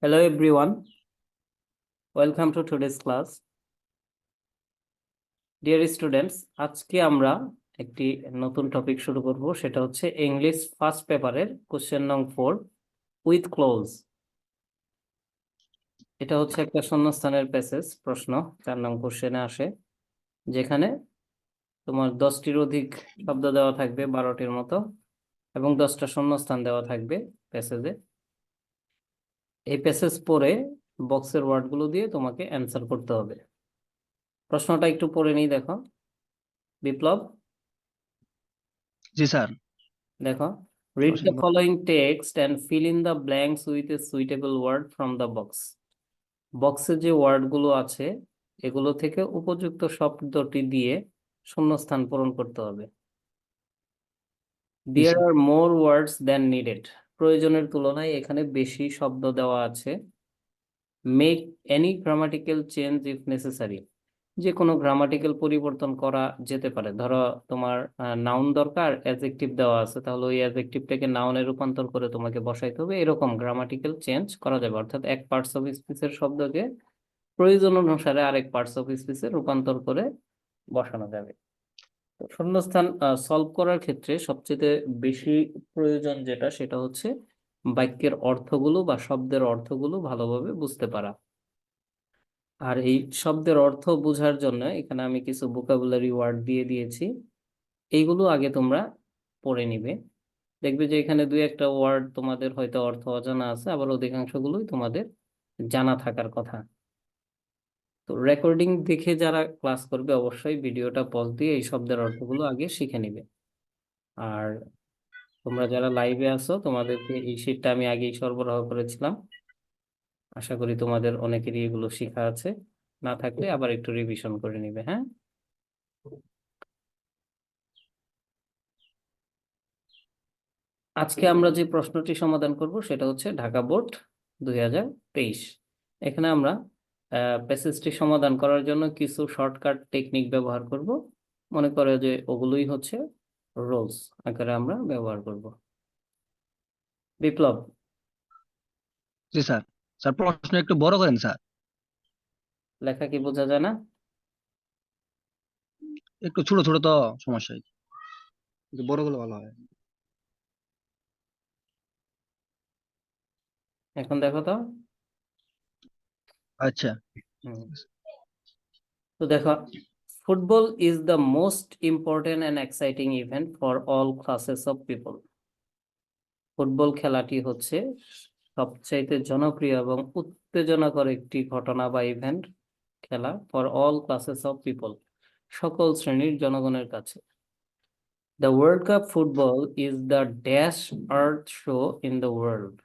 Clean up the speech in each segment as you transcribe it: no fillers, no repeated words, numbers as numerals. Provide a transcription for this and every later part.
Hello everyone, welcome to today's class. Dear students, আজকে আমরা একটি নতুন টপিক শুরু করব, সেটা হচ্ছে ইংলিশ ফার্স্ট পেপারের কোশ্চেন নং 4 উইথ ক্লোজ। এটা হচ্ছে একটা শূন্যস্থানের প্যাসেজ প্রশ্ন, 4 নং কোশ্চেনে আসে, যেখানে তোমার 10টির অধিক শব্দ দেওয়া থাকবে, 12টির মতো, এবং 10টা শূন্যস্থান দেওয়া থাকবে প্যাসেজে। এই প্যাসেজ পড়ে বক্সের ওয়ার্ডগুলো দিয়ে তোমাকে অ্যান্সার করতে হবে। প্রশ্নটা একটু পড়ে নিই, দেখো। বিপ্লব, জি স্যার। দেখো, read the অসংখ্য following text and fill in the blanks with a suitable word from the box. বক্সে যে ওয়ার্ডগুলো আছে এগুলো থেকে উপযুক্ত শব্দটি দিয়ে শূন্যস্থান পূরণ করতে হবে। জি There sir. are more words than needed. প্রয়োজনের তুলনায় এখানে বেশি শব্দ দেওয়া আছে। Make any grammatical change if necessary. যে কোনো গ্রামাটিক্যাল পরিবর্তন করা যেতে পারে। ধরো তোমার নাউন দরকার, অ্যাডজেক্টিভ দেওয়া আছে, তাহলে ওই অ্যাডজেক্টিভটাকে নাউনে রূপান্তর করে তোমাকে বসাইতে হবে। এরকম গ্রামাটিক্যাল চেঞ্জ করা যাবে, অর্থাৎ এক পার্টস অফ স্পিচের শব্দকে প্রয়োজন অনুসারে আরেক পার্টস অফ স্পিচে রূপান্তর করে বসানো যাবে। তো শূন্যস্থান সলভ করার ক্ষেত্রে সবচেয়ে বেশি প্রয়োজন যেটা, সেটা হচ্ছে বাক্যের অর্থগুলো বা শব্দের অর্থগুলো ভালোভাবে বুঝতে পারা। আর এই শব্দের অর্থ বোঝার জন্য এখানে আমি কিছু ভোকাবুলারি ওয়ার্ড দিয়ে দিয়েছি, এইগুলো আগে তোমরা পড়ে নিবে। দেখবে যে এখানে দুই একটা ওয়ার্ড তোমাদের হয়তো অর্থ অজানা আছে, আবার অধিকাংশগুলোই তোমাদের জানা থাকার কথা। তো রেকর্ডিং দেখে যারা ক্লাস করবে অবশ্যই ভিডিওটা পজ দিয়ে এই শব্দের অর্থগুলো আগে শিখে নিবে। আর তোমরা যারা লাইভে আছো তোমাদেরকে এই শিটটা আমি আগেই সরবরাহ করেছিলাম, আশা করি তোমাদের অনেকেরই এগুলো শেখা আছে। না থাকলে আবার একটু রিভিশন করে নিবে, হ্যাঁ। আজকে আমরা যে প্রশ্নটি সমাধান করব সেটা হচ্ছে ঢাকা বোর্ড 2023। এখানে আমরা প্যাসেজটি সমাধান করার জন্য কিছু শর্টকাট টেকনিক ব্যবহার করব। মনে করো যে ওগুলোই হচ্ছে রোলস আকারে আমরা ব্যবহার করব। বিপ্লব, জি স্যার। স্যার প্রশ্ন একটু বড় করেন স্যার। লেখা কি বোঝা যায় না? একটু ছোট ছোট তো সমস্যা হয়েছে, একটু বড় গুলো ভালো হয়। এখন দেখো তো। আচ্ছা। হুম, তো দেখো, football is the most important and exciting event for all classes of people. Football খেলাটি হচ্ছে সবচাইতে জনপ্রিয় এবং উত্তেজনাকর একটি ঘটনা বা ইভেন্ট, খেলা for all classes of people, সকল শ্রেণীর জনগণের কাছে। The world cup football is the dash earth show in the world.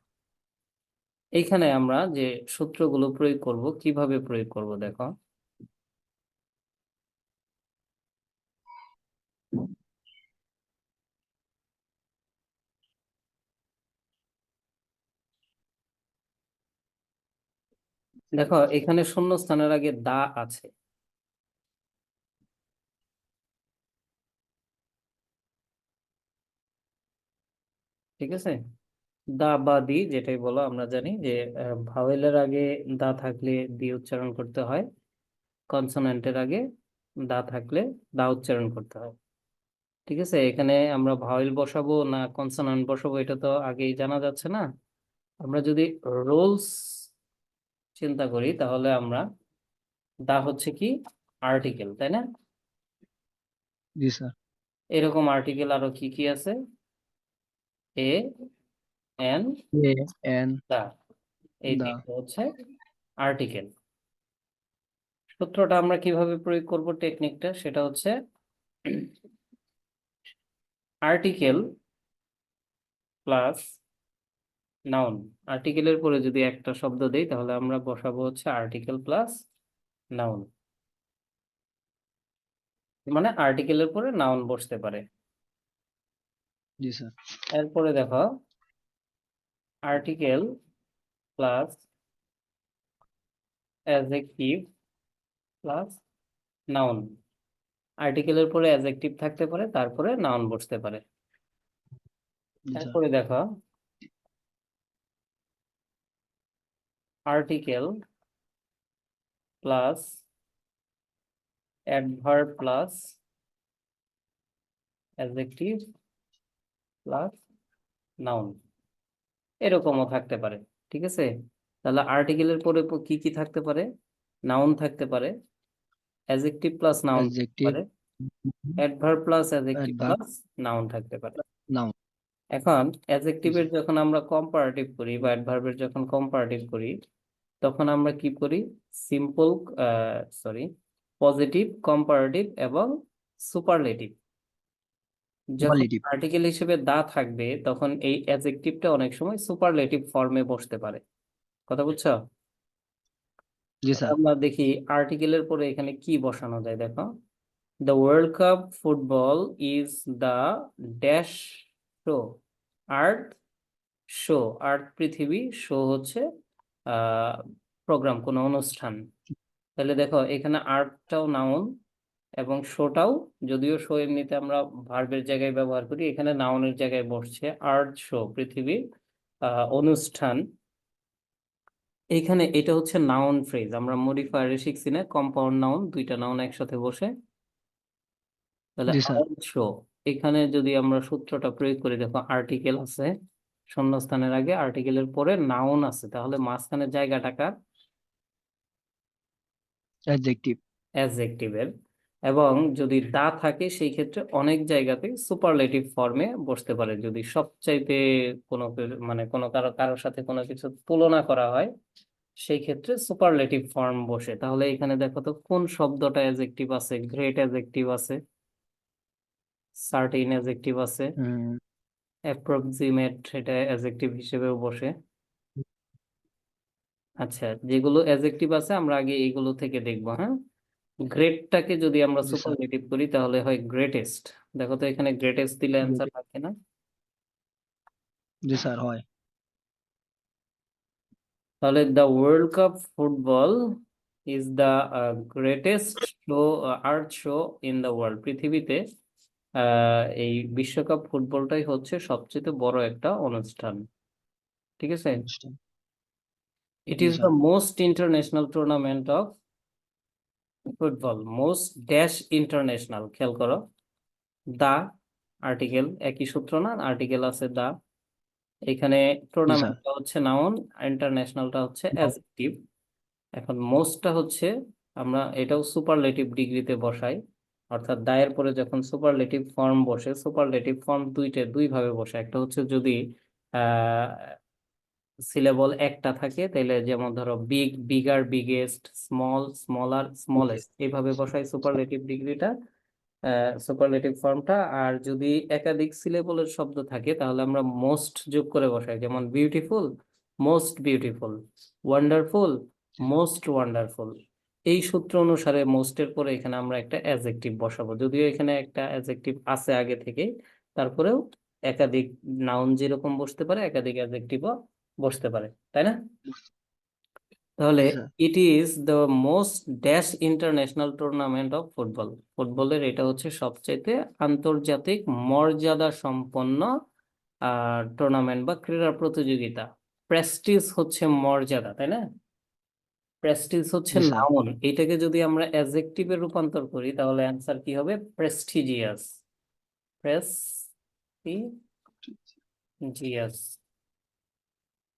এইখানে আমরা যে সূত্রগুলো প্রয়োগ করব, কিভাবে প্রয়োগ করব দেখো। দেখো এখানে শূন্যস্থানের আগে দা আছে, ঠিক আছে। দা বা দি যেটাই বলো, আমরা জানি যে ভাওয়েলের আগে দা থাকলে দি উচ্চারণ করতে হয়, কনসোনেন্টের আগে দা থাকলে দা উচ্চারণ করতে হয়, ঠিক আছে। এখানে আমরা ভাওয়েল বসাবো না কনসোনেন্ট বসাবো এটা তো আগেই জানা যাচ্ছে না। আমরা যদি রোলস চিন্তা করি তাহলে আমরা দা হচ্ছে কি আর্টিকেল, তাই না? জি স্যার। এরকম আর্টিকেল আরো কি কি আছে? এ, এন, এ এন দা, এই দা। তিনটা হচ্ছে আর্টিকেল। সূত্রটা আমরা কিভাবে প্রয়োগ করব, টেকনিকটা সেটা হচ্ছে আর্টিকেল প্লাস নাউন। আর্টিকেলের পরে যদি একটা শব্দ দেই তাহলে আমরা বসাবো হচ্ছে আর্টিকেল প্লাস নাউন, মানে আর্টিকেলের পরে নাউন বসতে পারে। জি স্যার। এরপরে দেখো, article plus adjective plus noun. আর্টিকেলের পরে অ্যাডজেক্টিভ থাকতে পারে, তারপরে নাউন বসতে পারে। জি স্যার। এরপরে দেখো, article plus adverb plus adjective plus noun, এরকমও থাকতে পারে। ঠিক আছে, তাহলে আর্টিকেলের পরে কি কি থাকতে পারে? নাউন থাকতে পারে, অ্যাডজেক্টিভ প্লাস নাউন থাকতে অ্যাডজেক্টিভ, পারে, adverb plus adjective adverb, plus noun থাকতে পারে। নাউন। এখন জি অ্যাডজেক্টিভের স্যার। যখন আমরা কম্পারেটিভ করি বা অ্যাডভার্বের যখন কম্পারেটিভ করি, তখন আমরা কি করি? সিম্পল, সরি, পজিটিভ, কম্পারেটিভ এবং সুপারলেটিভ। যখন সুপারলেটিভ। আর্টিকেল হিসেবে দা থাকবে তখন এই অ্যাডজেক্টিভটা অনেক সময় সুপারলেটিভ ফর্মে বসতে পারে। কথা বুঝছো? জি তাহলে স্যার। আমরা দেখি আর্টিকেলের পরে এখানে কি বসানো যায়, দেখো। The world cup football is the dash show, earth show, earth পৃথিবী, শো হচ্ছে প্রোগ্রাম, কোনো অনুষ্ঠান। তাহলে দেখো এখানে আর্টটাও নাউন এবং শোটাও, যদিও শো এমনিতে আমরা ভার্বের জায়গায় ব্যবহার করি, এখানে নাউনের জায়গায় বসছে। আর্ট শো, পৃথিবীর অনুষ্ঠান। এইখানে এটা হচ্ছে নাউন ফ্রেজ, আমরা মডিফায়ারে শিখছি না, কম্পাউন্ড নাউন, দুইটা নাউন একসাথে বসে। তাহলে জি স্যার। আর্ট শো, এখানে যদি আমরা সূত্রটা প্রয়োগ করি, দেখো আর্টিকেল আছে শূন্যস্থানের আগে, আর্টিকেলের পরে নাউন আছে, তাহলে মাঝখানের জায়গাটা কার? অ্যাডজেক্টিভ। অ্যাডজেক্টিভের। এবং যদি দা থাকে সেই ক্ষেত্রে অনেক জায়গাতে সুপারলেটিভ ফর্মে বসতে পারে, যদি সবচাইতে কোনো মানে কোনো কারোর সাথে কোনো কিছু তুলনা করা হয়, সেই ক্ষেত্রে সুপারলেটিভ ফর্ম বসে। তাহলে এখানে দেখো তো কোন শব্দটা অ্যাডজেক্টিভ আছে? গ্রেট অ্যাডজেক্টিভ আছে, সার্টেইন অ্যাডজেক্টিভ আছে, হুম। অ্যাপ্রক্সিমেট এটা অ্যাডজেক্টিভ হিসেবেও বসে। আচ্ছা, যেগুলো অ্যাডজেক্টিভ আছে আমরা আগে এইগুলো থেকে দেখবো, হ্যাঁ। গ্রেটটাকে যদি আমরা জি স্যার। সুপারলেটিভ করি তাহলে হয় গ্রেটেস্ট। দেখো তো এখানে গ্রেটেস্ট দিলে অ্যান্সার থাকে না? জি স্যার, হয়। তাহলে the world cup football is the greatest show, art show in the world. পৃথিবীতে এই বিশ্বকাপ ফুটবলটাই হচ্ছে সবচেয়ে বড় একটা অনুষ্ঠান। ঠিক আছে, অনুষ্ঠান। ইট জি is the sir. Most international tournament of football. Most dash international, খেয়াল করো। দা আর্টিকেল, একই সূত্র না, আর্টিকেল আছে দা, এখানে জি স্যার। টুর্নামেন্টটা হচ্ছে নাউন, ইন্টারন্যাশনালটা হচ্ছে নাও। অ্যাডজেক্টিভ। এখন মোস্টটা হচ্ছে, আমরা এটাও সুপারলেটিভ ডিগ্রিতে বসাই, অর্থাৎ দায়ের পরে যখন সুপারলেটিভ ফর্ম বসে, সুপারলেটিভ ফর্ম দুই ভাবে বসে। একটা হচ্ছে যদি সিলেবল একটা থাকে, তাহলে যেমন ধরো big, bigger, biggest, small, smaller, smallest, এইভাবে বসাই সুপারলেটিভ ডিগ্রিটা, সুপারলেটিভ ফর্মটা। আর যদি একাধিক সিলেবলের শব্দ থাকে তাহলে আমরা মোস্ট যোগ করে বসাই, যেমন beautiful, most beautiful, wonderful, most wonderful. এই সূত্র অনুসারে মোস্টের পরে এখানে আমরা একটা অ্যাডজেক্টিভ বসাবো, যদিও এখানে একটা অ্যাডজেক্টিভ আছে আগে থেকে, তারপরেও একাধিক নাউন যেরকম বসতে পারে একাধিক অ্যাডজেক্টিভও বসতে পারে, তাই না? তাহলে জি sir. It is the most dash international tournament of football. ফুটবলের এটা হচ্ছে সবচাইতে আন্তর্জাতিক মর্যাদা সম্পন্ন টুর্নামেন্ট বা ক্রীড়া প্রতিযোগিতা। প্রেস্টিজ হচ্ছে মর্যাদা, তাই না? প্রেস্টিজ হচ্ছে জি স্যার। নাউন, এটাকে যদি আমরা অ্যাডজেক্টিভে রূপান্তর করি তাহলে অ্যান্সার কি হবে? Prestigious, prestigious.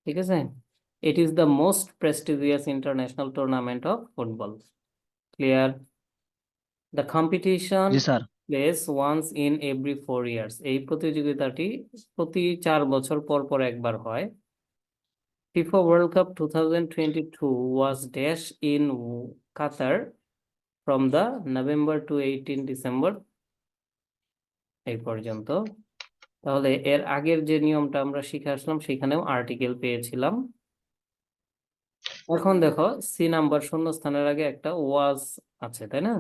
ঠিক আছে, it is the most prestigious international tournament of football. Clear? The competition জি sir. Place once in every 4 years. এই প্রতিযোগিতাটি প্রতি 4 বছর পর পর একবার হয়। FIFA World Cup 2022 was dash in Qatar from the November to 18 December, এই পর্যন্ত। তাহলে এর আগের যে নিয়মটা আমরা শিখে আসলাম সেখানেও আর্টিকেল পেয়েছিলাম। এখন দেখো সি নাম্বার শূন্যস্থানের আগে একটা ওয়াজ আছে, তাই না?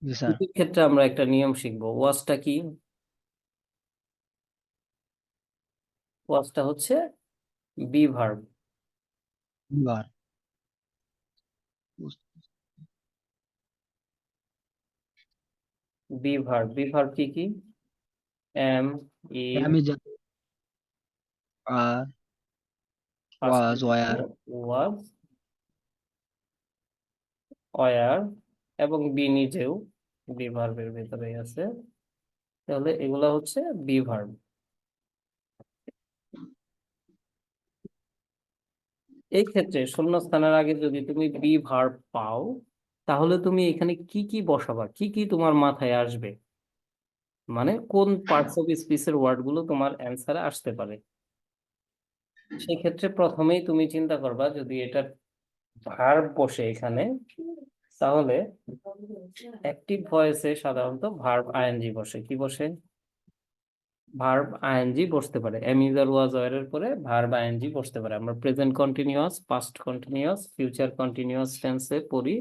জি স্যার। এই ক্ষেত্রে আমরা একটা নিয়ম শিখবো। ওয়াজটা কি? ওয়াজটা হচ্ছে বি ভার্ব। এবার বি ভার্ব, বি ভার্ব কি কি? এম, ইজ, আমি জানি। আর was, were, ওয়াজ, ওয়ার এবং বি নিজেও বি ভার্বের ভিতরেই আছে। তাহলে এগুলা হচ্ছে বি ভার্ব। এই ক্ষেত্রে শূন্যস্থানের আগে যদি তুমি বি ভার্ব পাও, তাহলে তুমি এখানে কি কি বসাবা, কি কি তোমার মাথায় আসবে, মানে কোন পার্টস অফ স্পিচের ওয়ার্ড গুলো তোমার অ্যান্সারে আসতে পারে। সেই ক্ষেত্রে প্রথমেই তুমি চিন্তা করবা, যদি এটা ভার্ব বসে এখানে, তাহলে অ্যাক্টিভ ভয়েসে সাধারণত ভার্ব আইএনজি বসে। কি বসে? ভার্ব আইএনজি বসতে পারে। Am is R was were এর পরে ভার্ব আইএনজি বসতে পারে। আমরা present continuous, past continuous, future continuous টেন্সে পড়ি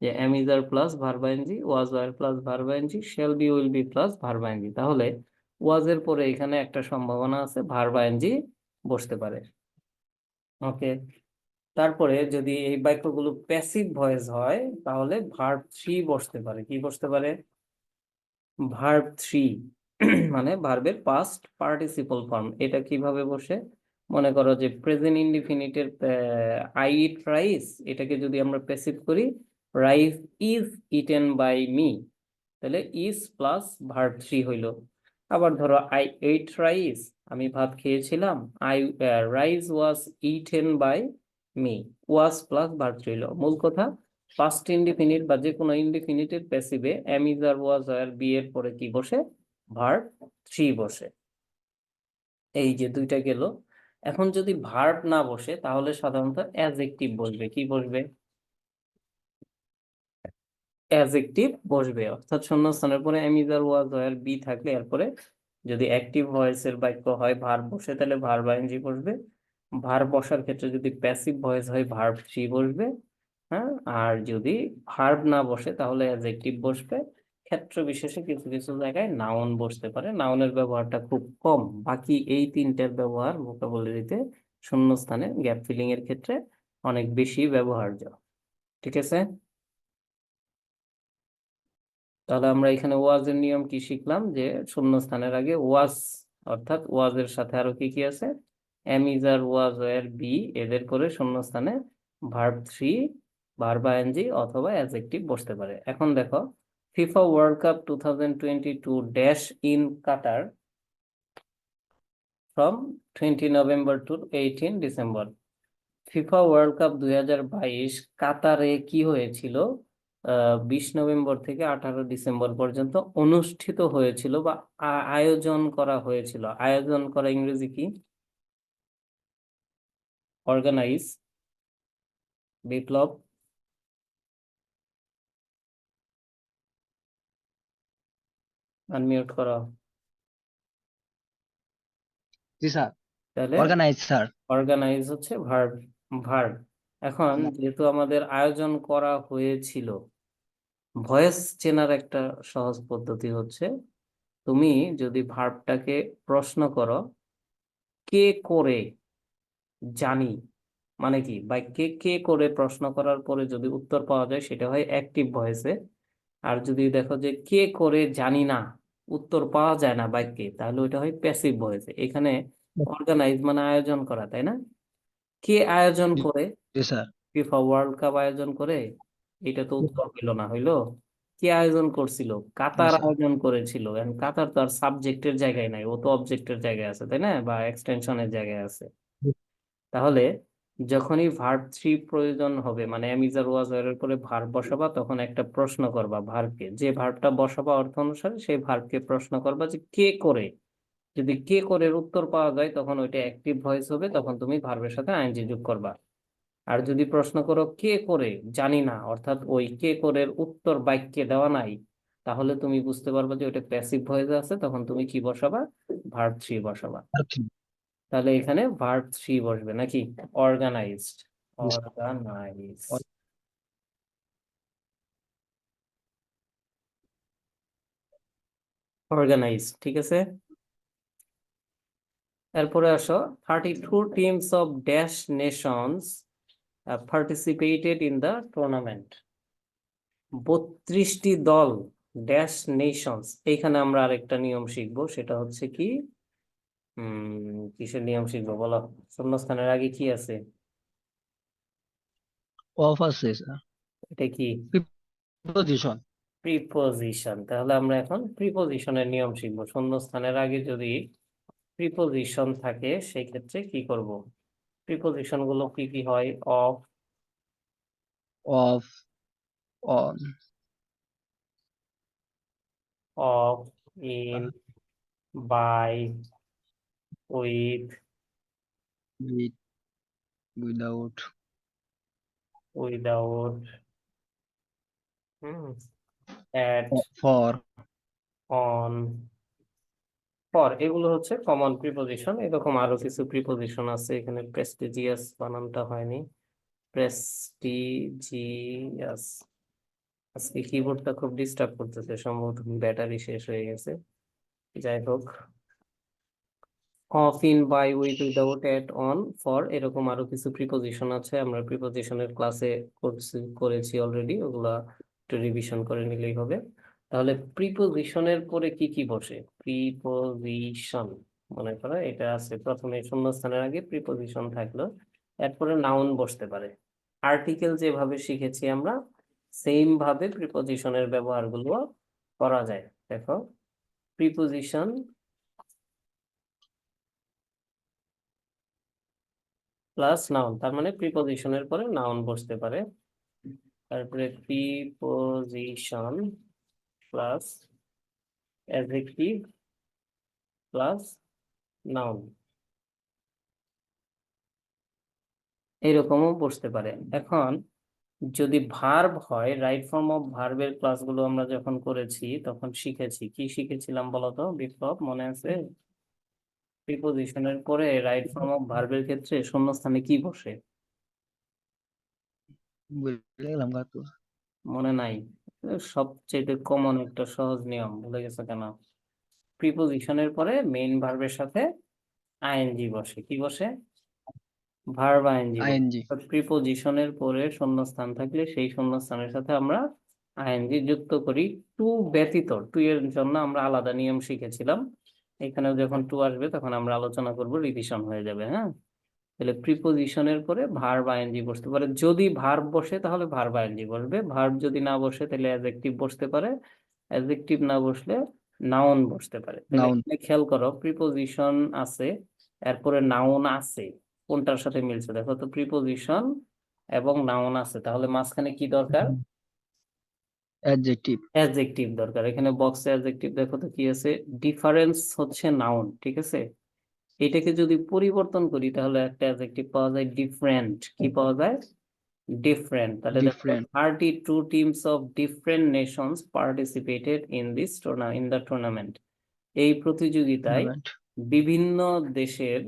যে am is are plus verb ING, was were plus verb ING, shall be will be plus verb ING. তাহলে was এর পরে এখানে একটা সম্ভাবনা আছে ভার্ব আইএনজি বসতে পারে। ওকে। তারপরে যদি এই বাক্যগুলো প্যাসিভ ভয়েস হয়, তাহলে ভার্ব থ্রি বসতে পারে। কি বসতে পারে? ভার্ব থ্রি মানে ভার্বের পাস্ট পার্টিসিপল ফর্ম। এটা কিভাবে বসে? মনে করো যে প্রেজেন্ট ইনডিফিনিটের আই ইট রাইস, এটাকে যদি আমরা প্যাসিভ করি, rice is eaten by me, তাহলে ইজ প্লাস ভার্ব থ্রি হইল। আবার ধরো আই এইট রাইস, আমি ভাত খেয়েছিলাম, I rice was eaten by me, was plus verb three হইল। মূল কথা, পাস্ট ইনডিফিনিট বা যে কোনো ইনডিফিনিটের প্যাসিভে এম ইজ আর ওয়াজ আর বি এর পরে কি বসে? ভার্ব থ্রি বসে। এই যে দুইটা গেল। এখন যদি ভার্ব না বসে, তাহলে সাধারণত অ্যাডজেক্টিভ বসবে। কি বসবে? অ্যাডজেক্টিভ বসবে। অর্থাৎ শূন্যস্থানের পরে এম ইজ আর ওয়াজ আর বি থাকলে এরপরে যদি অ্যাক্টিভ ভয়েসের বাক্য হয়, ভার্ব বসে, তাহলে ভার্ব আইএনজি বসবে। ভার্ব বসার ক্ষেত্রে যদি প্যাসিভ ভয়েস হয়, ভার্ব থ্রি বসবে। হ্যাঁ। আর যদি ভার্ব না বসে, তাহলে অ্যাডজেক্টিভ বসবে। ক্ষেত্র বিশেষে কিছু কিছু জায়গায় নাউন বসতে পারে। নাউনের ব্যবহারটা খুব কম। বাকি এই তিনটার ব্যবহার ভোকাবুলারিতে শূন্যস্থানে গ্যাপ ফিলিং এর ক্ষেত্রে অনেক বেশি ব্যবহার্য। ঠিক আছে। তাহলে আমরা এখানে ওয়াজের নিয়ম কি শিখলাম? যে শূন্যস্থানের আগে ওয়াজ, অর্থাৎ ওয়াজের সাথে আরো কি কি আছে? এম ইজ আর ওয়াজ এর বি, এদের করে শূন্যস্থানে ভার্ব থ্রি, ভার্ব আইএনজি অথবা অ্যাডজেক্টিভ বসতে পারে। এখন দেখো, FIFA World Cup 2022 dash in Qatar from 20 November to 18 December. FIFA World Cup 2022 কাতারে কি হয়েছিল? 20 নভেম্বর থেকে 18 ডিসেম্বর পর্যন্ত অনুষ্ঠিত হয়েছিল বা আয়োজন করা হয়েছিল। আয়োজন করা ইংরেজি কি? অর্গানাইজ। বিপ্লব? আনমিউট করো। জি স্যার, তাহলে organize স্যার। অর্গানাইজ হচ্ছে ভার্ব। ভার্ব। এখন যেহেতু আমাদের আয়োজন করা হয়েছিল, ভয়েস চেনার একটা সহজ পদ্ধতি হচ্ছে, তুমি যদি ভার্বটাকে প্রশ্ন করো, কে করে, জানি, মানে কি বাক্যে কে করে প্রশ্ন করার পরে যদি উত্তর পাওয়া যায়, সেটা হয় অ্যাক্টিভ ভয়েসে। আর যদি দেখো যে কে করে জানি না, উত্তর পাওয়া যায় না বাক্যে, তাহলে ওইটা হয় প্যাসিভ ভয়েসে। এখানে অর্গানাইজ মানে আয়োজন করা, তাই না? কে আয়োজন জি করে? জি স্যার। ফিফা ওয়ার্ল্ড কাপ আয়োজন করে? এটা তো উত্তর হইলো না, হইলো কে আয়োজন করছিল? জি কাতার স্যার। আয়োজন করেছিল। And কাতার তো আর সাবজেক্টের জায়গায় নাই, ও তো অবজেক্টের জায়গায় আছে, তাই না? বা এক্সটেনশনের জায়গায় আছে। তাহলে যখনই ভার্ব থ্রি প্রয়োজন হবে, মানে এম ইজ আর ওয়াজ এর পরে ভার্ব বসাবা, তখন একটা প্রশ্ন করবা ভার্বকে, যে ভার্বটা বসাবা অর্থ অনুসারে সেই ভার্বকে প্রশ্ন করবা যে কে করে। যদি কে করে এর উত্তর পাওয়া যায়, তখন ওইটা অ্যাক্টিভ ভয়েস হবে, তখন তুমি ভার্বের সাথে আইএনজি যোগ করবা। আর যদি প্রশ্ন করো কে করে জানি না, অর্থাৎ ওই কে করে এর উত্তর বাক্যে দেওয়া নাই, তাহলে তুমি বুঝতে পারবে যে ওটা প্যাসিভ ভয়েসে আছে, তখন তুমি কি বসাবা? Verb three বসাবা। আচ্ছা, তাহলে এখানে ভার্ব থ্রি বসবে নাকি? অর্গানাইজড। জি স্যার। অর্গানাইজ। অর্গানাইজ, ঠিক আছে। এরপরে আসো, 32 teams of dash nations participated in the tournament. 32টি দল ড্যাশ নেশনস। এইখানে আমরা আরেকটা নিয়ম শিখবো, সেটা হচ্ছে কি, কিসের নিয়ম শিখবো বলো? শূন্যস্থানের আগে কি আছে? অফ আছে স্যার। এটা কি? প্রিপোজিশন। প্রিপোজিশন। তাহলে আমরা এখন প্রিপোজিশনের নিয়ম শিখবো। শূন্যস্থানের আগে যদি প্রিপোজিশন থাকে সেই ক্ষেত্রে কি করব? প্রিপোজিশন গুলো কি কি হয়? Of, of, on, of, in, by, with, with, without, without, at, for, on, for. এগুলো হচ্ছে কমন প্রিপোজিশন। এরকম আরো কিছু প্রিপোজিশন আছে। এখানে প্রেস্টিজিয়াস বানানটা হয়নি, প্রেস্টিজিয়াস। আজকে কিবোর্ডটা খুব ডিস্টার্ব করতেছে, সম্ভবত ব্যাটারি শেষ হয়ে গেছে। যাই হোক, of, in, by, with, without, at, on, for, এরকম আরো কিছু প্রিপোজিশন আছে। আমরা প্রিপোজিশনের ক্লাসে করেছি অলরেডি, ওগুলা একটু রিভিশন করে নিলেই হবে। তাহলে প্রিপোজিশনের পরে কি কি বসে? প্রিপোজিশন, মনে করো এটা আছে, প্রথমে শূন্যস্থানের আগে প্রিপোজিশন থাকলো, এরপরে নাউন বসতে পারে। আর্টিকেল যেভাবে শিখেছি আমরা, সেম ভাবে প্রিপোজিশনের ব্যবহারগুলো করা যায়। দেখো, প্রিপোজিশন প্লাস নাউন, তার মানে প্রিপোজিশনের পরে নাউন বসতে পারে। তারপরে preposition plus adjective plus noun, এরকমও বসতে পারে। এখন যদি ভার্ব হয়, রাইট ফর্ম অফ ভার্বের ক্লাসগুলো আমরা যখন করেছি তখন শিখেছি, কি শিখেছিলাম বলতো বিপ্লব, মনে আছে? প্রিপোজিশনের পরে রাইট ফর্ম অফ ভার্বের ক্ষেত্রে শূন্যস্থানে কি বসে? বুঝে গেলাম কাকু। মনে নাই? সবচেয়ে কমন একটা সহজ নিয়ম, ভুলে গেছো কেন? প্রিপোজিশনের পরে মেইন ভার্বের সাথে আইএনজি বসে। কি বসে? ভার্ব আইএনজি বসে। আইএনজি। প্রিপোজিশনের পরে শূন্যস্থান থাকলে সেই শূন্যস্থানের সাথে আমরা আইএনজি যুক্ত করি। টু ব্যতীত, টু এর জন্য আমরা আলাদা নিয়ম শিখেছিলাম। এখানেও যখন টু আসবে তখন আমরা আলোচনা করব, রিভিশন হয়ে যাবে। হ্যাঁ, তাহলে প্রিপোজিশনের পরে ভার্ব আইএনজি বসতে পারে। যদি ভার্ব বসে তাহলে ভার্ব আইএনজি বসবে, ভার্ব যদি না বসে তাহলে অ্যাডজেক্টিভ বসতে পারে, অ্যাডজেক্টিভ না বসলে নাউন বসতে পারে। তাহলে নাউন। এখানে খেয়াল করো, প্রিপোজিশন আছে, এরপরে নাউন আছে, কোনটার সাথে মিলছে দেখো তো? প্রিপোজিশন এবং নাউন আছে, তাহলে মাঝখানে কি দরকার? অ্যাডজেক্টিভ। অ্যাডজেক্টিভ দরকার। এখানে বক্সে অ্যাডজেক্টিভ দেখো তো কি আছে? ডিফারেন্স হচ্ছে নাউন, ঠিক আছে? এটাকে যদি পরিবর্তন করি তাহলে একটা অ্যাডজেক্টিভ পাওয়া যায় ডিফারেন্ট। কি পাওয়া যায়? ডিফারেন্ট। তাহলে দেখো, different. 32 teams of different Nations participated in the tournament. এই প্রতিযোগিতায় টুর্নামেন্ট। বিভিন্ন দেশের,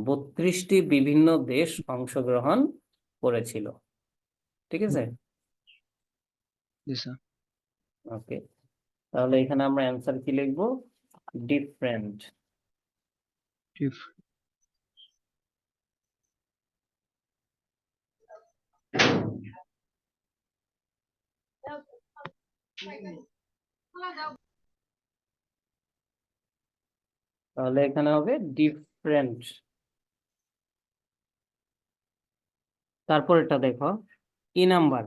32টি বিভিন্ন দেশ অংশগ্রহণ করেছিল। ঠিক আছে? জি স্যার। ওকে, তাহলে এখানে আমরা অ্যান্সার কি লিখবো? ডিফারেন্ট। তাহলে এখানে হবে ডিফারেন্ট। তারপর এটা দেখো, ই নাম্বার,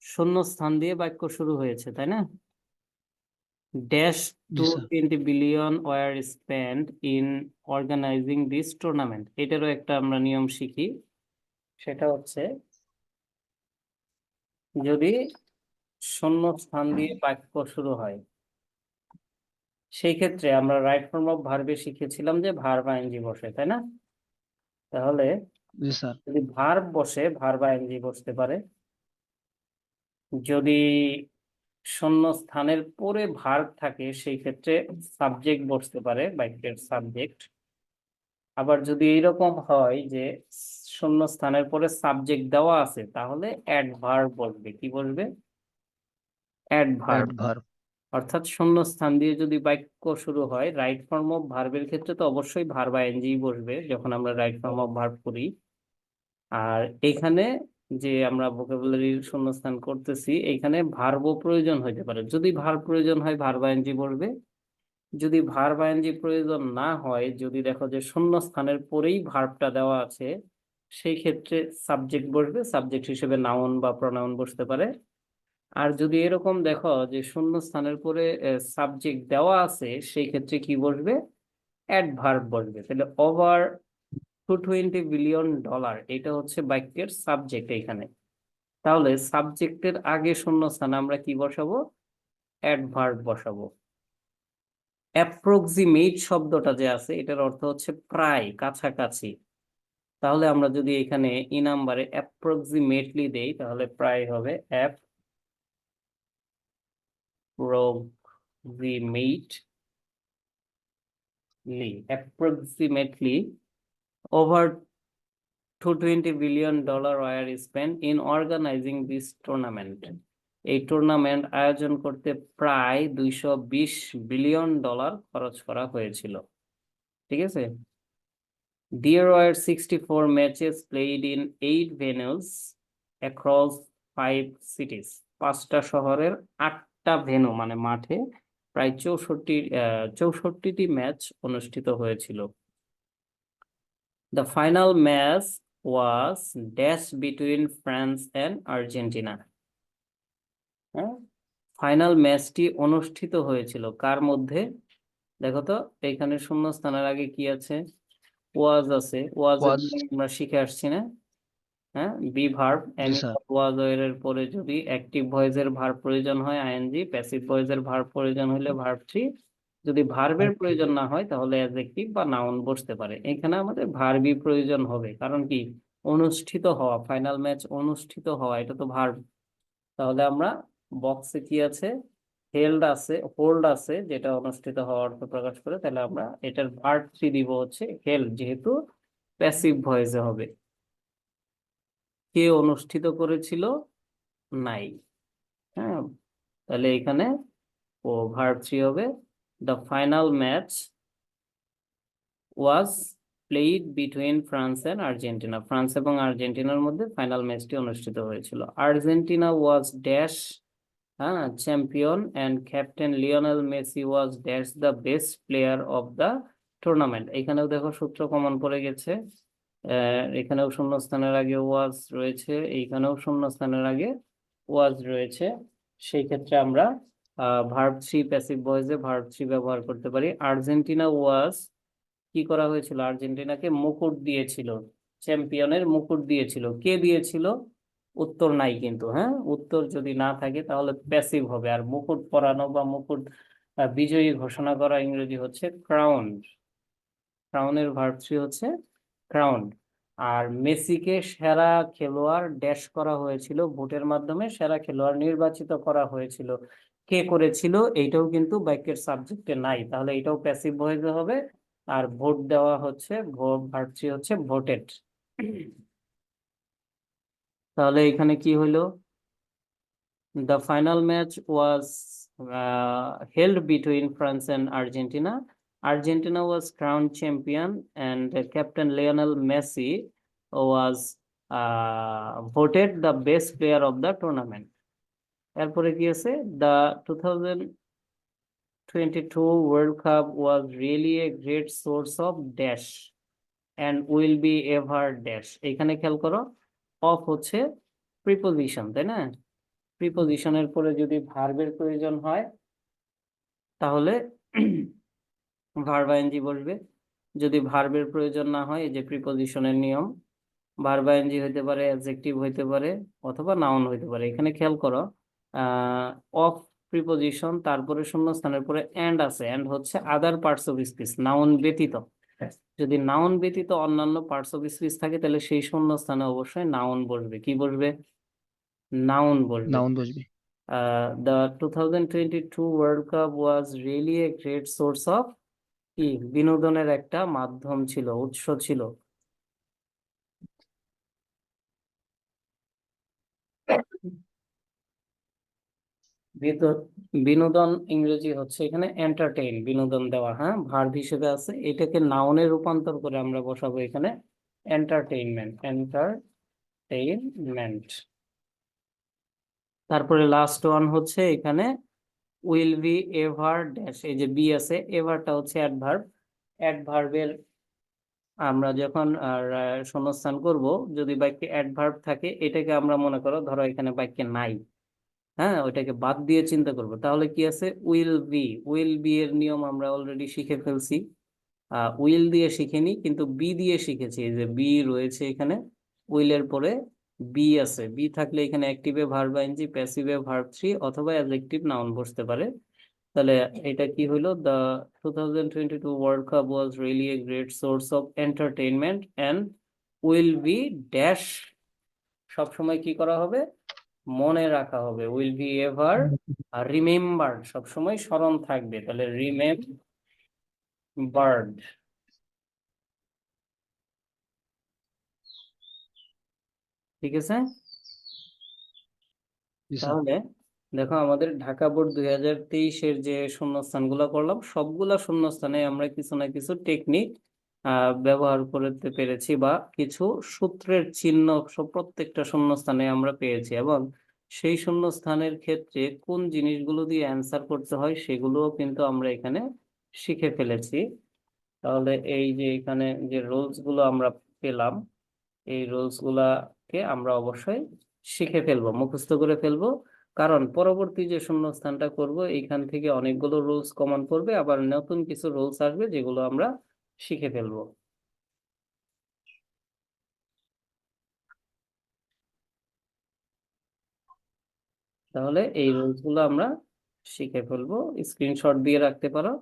শূন্য স্থান দিয়ে বাক্য শুরু হয়েছে, তাই না? ড্যাশ জি to sir. 20 billion were spend in organising this tournament. এটারও একটা আমরা নিয়ম শিখি, সেটা হচ্ছে যদি শূন্য স্থান দিয়ে বাক্য শুরু হয় সেই ক্ষেত্রে আমরা রাইট ফর্ম অফ ভার্বে শিখেছিলাম যে ভার্ব আইএনজি বসে, তাই না? তাহলে জি স্যার। যদি ভার্ব বসে ভার্ব আইএনজি বসতে পারে, যদি শূন্য স্থানের পরে ভার্ব থাকে সেই ক্ষেত্রে সাবজেক্ট বসতে পারে, বাক্যের সাবজেক্ট। আবার যদি এইরকম হয় যে শূন্য স্থানের পরে সাবজেক্ট দেওয়া আছে তাহলে অ্যাডভার্ব বসবে। কি বসবে? অ্যাডভার্ব। অ্যাডভার্ব। অর্থাৎ শূন্য স্থান দিয়ে যদি বাক্য শুরু হয়, রাইট ফর্ম অফ ভার্বের ক্ষেত্রে তো অবশ্যই ভার্ব আইএনজি বসবে যখন আমরা রাইট ফর্ম অফ ভার্ব করি। আর এখানে যে আমরা ভোকাবুলারির শূন্যস্থান করতেছি, এখানে ভার্বও প্রয়োজন হইতে পারে। যদি ভার্ব প্রয়োজন হয় ভার্ব আইএনজি বসবে। যদি ভার্ব আইএনজি প্রয়োজন না হয়, যদি দেখো যে শূন্যস্থানের পরেই ভার্বটা দেওয়া আছে, সেই ক্ষেত্রে সাবজেক্ট বসবে, সাবজেক্ট হিসেবে নাউন বা প্রনাউন বসতে পারে। আর যদি এরকম দেখো যে শূন্যস্থানের পরে সাবজেক্ট দেওয়া আছে, সেই ক্ষেত্রে কি বসবে? অ্যাডভার্ব বসবে। তাহলে ওভার $220 বিলিয়ন, এটা হচ্ছে বাক্যের সাবজেক্ট এখানে। তাহলে সাবজেক্টের আগে শূন্যস্থানে আমরা কি বসাবো? অ্যাডভার্ব বসাবো। অ্যাপ্রক্সিমেট শব্দটা যে আছে, এটার অর্থ হচ্ছে প্রায়, কাছাকাছি। তাহলে আমরা যদি এখানে ই নাম্বারে অ্যাপ্রক্সিমেটলি দেই, তাহলে প্রায় হবে approximately over $220 billion were spent in organizing this tournament. এই টুর্নামেন্ট আয়োজন করতে প্রায় $220 বিলিয়ন খরচ করা হয়েছিল। ঠিক আছে। There were 64 matches played in 8 venues across 5 cities. 5টা শহরের 8টা ভেন্যু মানে মাঠে প্রায় 64টি ম্যাচ অনুষ্ঠিত হয়েছিল। The final match was dash between France and Argentina. হ্যাঁ, ফাইনাল ম্যাচটি অনুষ্ঠিত হয়েছিল কার মধ্যে? দেখো তো এখানে শূন্যস্থানের আগে কি আছে? ওয়াজ আছে। ওয়াজের ওয়াজ। আমরা শিখে আসছি না? হ্যাঁ, বি ভার্ব জি এনি স্যার। ওয়াজ এর পরে যদি অ্যাক্টিভ ভয়েসের ভার্ব প্রয়োজন হয় আইএনজি, প্যাসিভ ভয়েসের ভার্ব প্রয়োজন হলে ভার্ব থ্রি, যদি ভার্বের প্রয়োজন না হয় তাহলে অ্যাডজেক্টিভ বা নাউন বসতে পারে। এখানে আমাদের ভার্বই প্রয়োজন হবে, কারণ কি? অনুষ্ঠিত হওয়া, ফাইনাল ম্যাচ অনুষ্ঠিত হওয়া, এটা তো ভার্ব। তাহলে আমরা বক্সে কি আছে? হোল্ড আছে, যেটা অনুষ্ঠিত হওয়ার অর্থ প্রকাশ করে। তাহলে আমরা এটার ভার্ব থ্রি দিব হচ্ছে হেল্ড, যেহেতু প্যাসিভ ভয়েসে হবে। কে অনুষ্ঠিত করেছিল? নাই। হ্যাঁ, তাহলে এখানে ভার্ব থ্রি হবে the final match was played between France and Argentina. France এবং আর্জেন্টিনার মধ্যে ফাইনাল ম্যাচটি অনুষ্ঠিত হয়েছিল। আর্জেন্টিনা ওয়াজ ড্যাশ, হ্যাঁ, champion, and captain Lionel Messi was dash the best player of the tournament. এখানেও দেখো সূত্র কমন পড়ে গেছে। এখানেও শূন্যস্থানের আগে ওয়াজ রয়েছে, এইখানেও শূন্যস্থানের আগে ওয়াজ রয়েছে। সেই ক্ষেত্রে আমরা ভার্ব থ্রি, প্যাসিভ ভয়েসে ভার্ব থ্রি ব্যবহার করতে পারি। আর্জেন্টিনা ওয়াজ, কি করা হয়েছিল? আর্জেন্টিনাকে মুকুট দিয়েছিল, চ্যাম্পিয়নের মুকুট দিয়েছিল। কে দিয়েছিল? উত্তর নাই কিন্তু। হ্যাঁ, উত্তর যদি না থাকে তাহলে প্যাসিভ হবে। আর মুকুট পরানো বা মুকুট বিজয়ী ঘোষণা করা ইংরেজি হচ্ছে ক্রাউন। ক্রাউনের ভার্ব থ্রি হচ্ছে ক্রাউন। আর মেসিকে সেরা খেলোয়াড় ড্যাশ করা হয়েছিল, ভোটের মাধ্যমে সেরা খেলোয়াড় নির্বাচিত করা হয়েছিল। কে করেছিল? এইটাও কিন্তু বাক্যের সাবজেক্টে নাই, তাহলে এটাও প্যাসিভ ভয়েসে হবে। আর ভোট দেওয়া হচ্ছে, ভার্ব থ্রি হচ্ছে ভোটেড। তাহলে এখানে কি হইলো? The final match was held between France and Argentina. Argentina was crowned champion, and Captain Lionel Messi was voted the best player of the tournament. এরপরে কি আছে? The 2022 World Cup was really a great source of dash and will be ever dash. এখানে খেয়াল করো, of হচ্ছে preposition, তাই না? প্রিপোজিশনের পরে যদি ভার্বের প্রয়োজন হয় তাহলে ভার্ব আইএনজি বসবে। যদি ভার্বের প্রয়োজন না হয়, এই যে প্রিপোজিশনের নিয়ম, ভার্ব আইএনজি হইতে পারে, অ্যাডজেক্টিভ হইতে পারে, অথবা নাউন হইতে পারে। এখানে খেয়াল করো, অফ প্রিপোজিশন, তারপরে শূন্যস্থানের পরে এন্ড আছে। এন্ড হচ্ছে other parts of speech, noun ব্যতীত। যদি নাউন ব্যতীত অন্যান্য পার্টস অফ স্পিচ থাকে, তাহলে সেই শূন্যস্থানে অবশ্যই নাউন বসবে। কি বসবে? নাউন বসবে। নাউন বসবে। The 2022 World Cup was really a great source of কি? বিনোদনের একটা মাধ্যম ছিল, উৎস ছিল। বিনোদন ইংরেজি হচ্ছে এখানে এন্টারটেইন, বিনোদন দেওয়া। হ্যাঁ, ভার্ব হিসেবে আছে, এটাকে নাউনে রূপান্তর করে আমরা বসাবো এখানে এন্টারটেইনমেন্ট। এন্টারটেইনমেন্ট। তারপরে লাস্ট ওয়ান হচ্ছে এখানে উইল বি এভার ড্যাশ, এই যে বি আছে, এভারটা হচ্ছে অ্যাডভার্ব। অ্যাডভার্বের আমরা যখন শূন্যস্থান করব, যদি বাক্যে অ্যাডভার্ব থাকে, এটাকে আমরা মনে করো ধরো এখানে বাক্যে নাই, হ্যাঁ, ওইটাকে বাদ দিয়ে চিন্তা করব, তাহলে কি আছে, উইল বি। উইল বি এর নিয়ম আমরা অলরেডি শিখে ফেলছি। উইল দিয়ে শিখিনি, কিন্তু বি দিয়ে শিখেছি। এই যে বি রয়েছে এখানে, উইলের পরে বি আছে, বি থাকলে এখানে অ্যাক্টিভে ভার্ব আইএনজি, প্যাসিভে ভার্ব থ্রি, অথবা অ্যাডজেক্টিভ নাউন বসতে পারে। তাহলে এটা কি হইলো, the 2022 world cup was really a great source of entertainment and will be dash, সবসময় কি করা হবে, মনে রাখা হবে, উইল বি এভার রিমেম্বার্ড, সবসময় স্মরণ থাকবে, তাহলে রিমেম্বার্ড। ঠিক আছে। জি স্যার। তাহলে দেখো, আমাদের ঢাকা বোর্ড 2023-এর যে শূন্যস্থানগুলো করলাম, সবগুলা শূন্যস্থানে আমরা কিছু না কিছু টেকনিক ব্যবহার করতে পেরেছি, বা কিছু সূত্রের চিহ্ন প্রত্যেকটা শূন্যস্থানে আমরা পেয়েছি, এবং সেই শূন্যস্থানের ক্ষেত্রে কোন জিনিসগুলো দিয়ে অ্যান্সার করতে হয় সেগুলোও কিন্তু আমরা এখানে শিখে ফেলেছি। তাহলে এই যে এখানে যে রুলস গুলো আমরা পেলাম, এই রুলস গুলাকে আমরা অবশ্যই শিখে ফেলবো, মুখস্থ করে ফেলবো, কারণ পরবর্তী যে শূন্যস্থানটা করব এইখান থেকে অনেকগুলো রুলস কমন পড়বে, আবার নতুন কিছু রুলস আসবে যেগুলো আমরা শিখে ফেলবো। তাহলে এই রুলস গুলো আমরা শিখে ফেলবো, স্ক্রিনশট দিয়ে রাখতে পারো,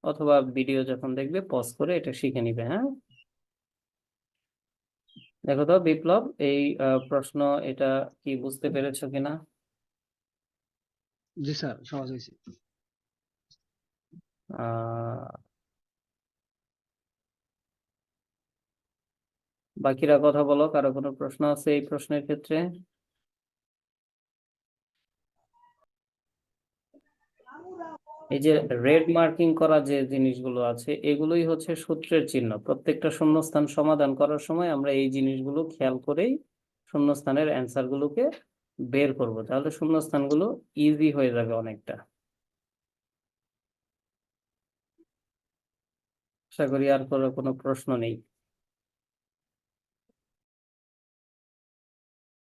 অথবা ভিডিও যখন দেখবে পজ করে এটা শিখে নিবে। হ্যাঁ, দেখো তো বিপ্লব, এই প্রশ্ন এটা কি বুঝতে পেরেছো কিনা? জি স্যার, সহজ হয়েছে। আহ বাকিরা কথা বলো, কারো কোনো প্রশ্ন আছে এই প্রশ্নের ক্ষেত্রে? এই যে রেড মার্কিং করা যে জিনিসগুলো আছে, এগুলোই হচ্ছে সূত্রের চিহ্ন। প্রত্যেকটা শূন্যস্থান সমাধান করার সময় আমরা এই জিনিসগুলো খেয়াল করেই শূন্যস্থানের অ্যান্সার গুলোকে বের করব, তাহলে শূন্যস্থানগুলো ইজি হয়ে যাবে অনেকটা। আশা করি আর কোনো প্রশ্ন নেই।